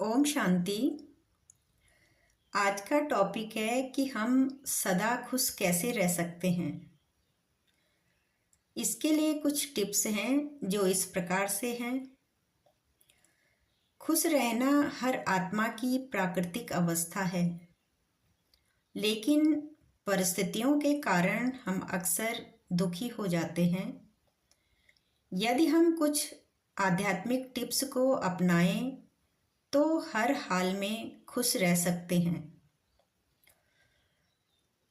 ओम शांति। आज का टॉपिक है कि हम सदा खुश कैसे रह सकते हैं। इसके लिए कुछ टिप्स हैं जो इस प्रकार से हैं। खुश रहना हर आत्मा की प्राकृतिक अवस्था है, लेकिन परिस्थितियों के कारण हम अक्सर दुखी हो जाते हैं। यदि हम कुछ आध्यात्मिक टिप्स को अपनाएं तो हर हाल में खुश रह सकते हैं।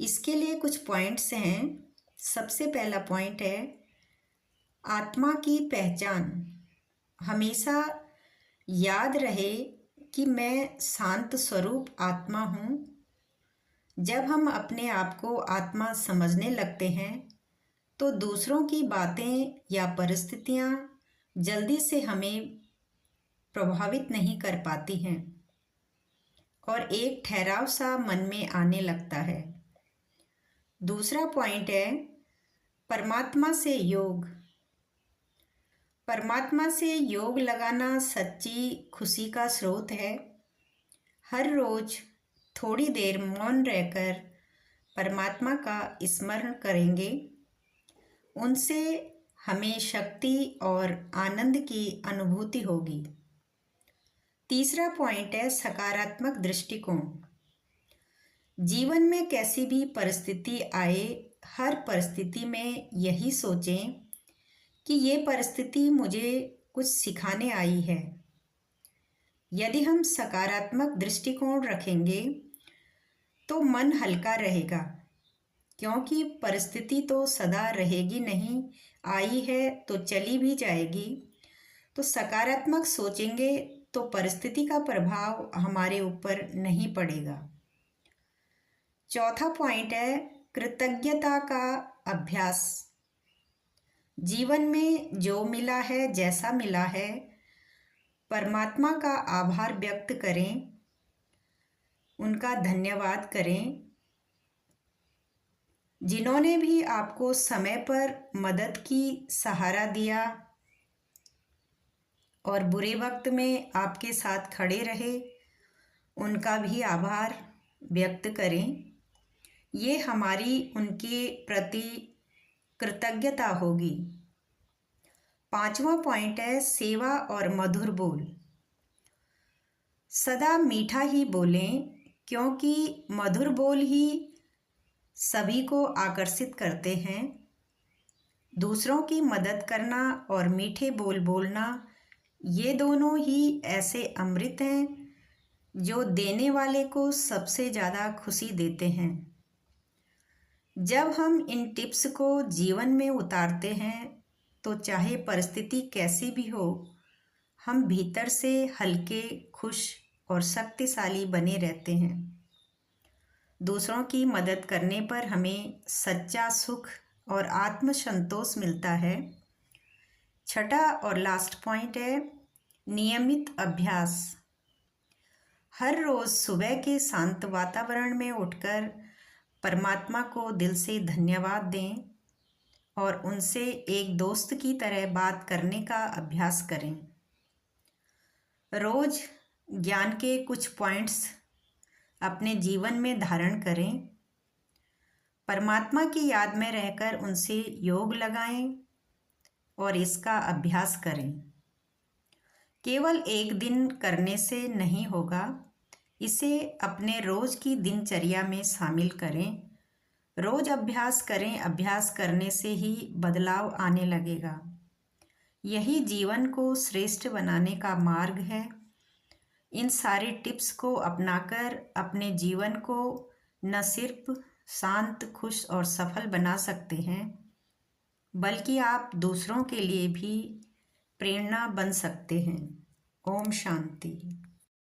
इसके लिए कुछ पॉइंट्स हैं। सबसे पहला पॉइंट है आत्मा की पहचान। हमेशा याद रहे कि मैं शांत स्वरूप आत्मा हूँ। जब हम अपने आप को आत्मा समझने लगते हैं तो दूसरों की बातें या परिस्थितियाँ जल्दी से हमें प्रभावित नहीं कर पाती हैं और एक ठहराव सा मन में आने लगता है। दूसरा पॉइंट है परमात्मा से योग। परमात्मा से योग लगाना सच्ची खुशी का स्रोत है। हर रोज थोड़ी देर मौन रहकर परमात्मा का स्मरण करेंगे। उनसे हमें शक्ति और आनंद की अनुभूति होगी। तीसरा पॉइंट है सकारात्मक दृष्टिकोण। जीवन में कैसी भी परिस्थिति आए, हर परिस्थिति में यही सोचें कि ये परिस्थिति मुझे कुछ सिखाने आई है। यदि हम सकारात्मक दृष्टिकोण रखेंगे तो मन हल्का रहेगा, क्योंकि परिस्थिति तो सदा रहेगी नहीं, आई है तो चली भी जाएगी। तो सकारात्मक सोचेंगे तो परिस्थिति का प्रभाव हमारे ऊपर नहीं पड़ेगा। चौथा पॉइंट है कृतज्ञता का अभ्यास। जीवन में जो मिला है, जैसा मिला है, परमात्मा का आभार व्यक्त करें, उनका धन्यवाद करें। जिन्होंने भी आपको समय पर मदद की, सहारा दिया और बुरे वक्त में आपके साथ खड़े रहे, उनका भी आभार व्यक्त करें। ये हमारी उनके प्रति कृतज्ञता होगी। पांचवा पॉइंट है सेवा और मधुर बोल। सदा मीठा ही बोलें, क्योंकि मधुर बोल ही सभी को आकर्षित करते हैं। दूसरों की मदद करना और मीठे बोल बोलना, ये दोनों ही ऐसे अमृत हैं जो देने वाले को सबसे ज़्यादा खुशी देते हैं। जब हम इन टिप्स को जीवन में उतारते हैं तो चाहे परिस्थिति कैसी भी हो, हम भीतर से हल्के, खुश और शक्तिशाली बने रहते हैं। दूसरों की मदद करने पर हमें सच्चा सुख और आत्मसंतोष मिलता है। छठा और लास्ट पॉइंट है नियमित अभ्यास। हर रोज़ सुबह के शांत वातावरण में उठकर परमात्मा को दिल से धन्यवाद दें और उनसे एक दोस्त की तरह बात करने का अभ्यास करें। रोज़ ज्ञान के कुछ पॉइंट्स अपने जीवन में धारण करें। परमात्मा की याद में रहकर उनसे योग लगाएं और इसका अभ्यास करें। केवल एक दिन करने से नहीं होगा, इसे अपने रोज़ की दिनचर्या में शामिल करें। रोज़ अभ्यास करें, अभ्यास करने से ही बदलाव आने लगेगा। यही जीवन को श्रेष्ठ बनाने का मार्ग है। इन सारे टिप्स को अपनाकर अपने जीवन को न सिर्फ शांत, खुश और सफल बना सकते हैं, बल्कि आप दूसरों के लिए भी प्रेरणा बन सकते हैं। ओम शांति।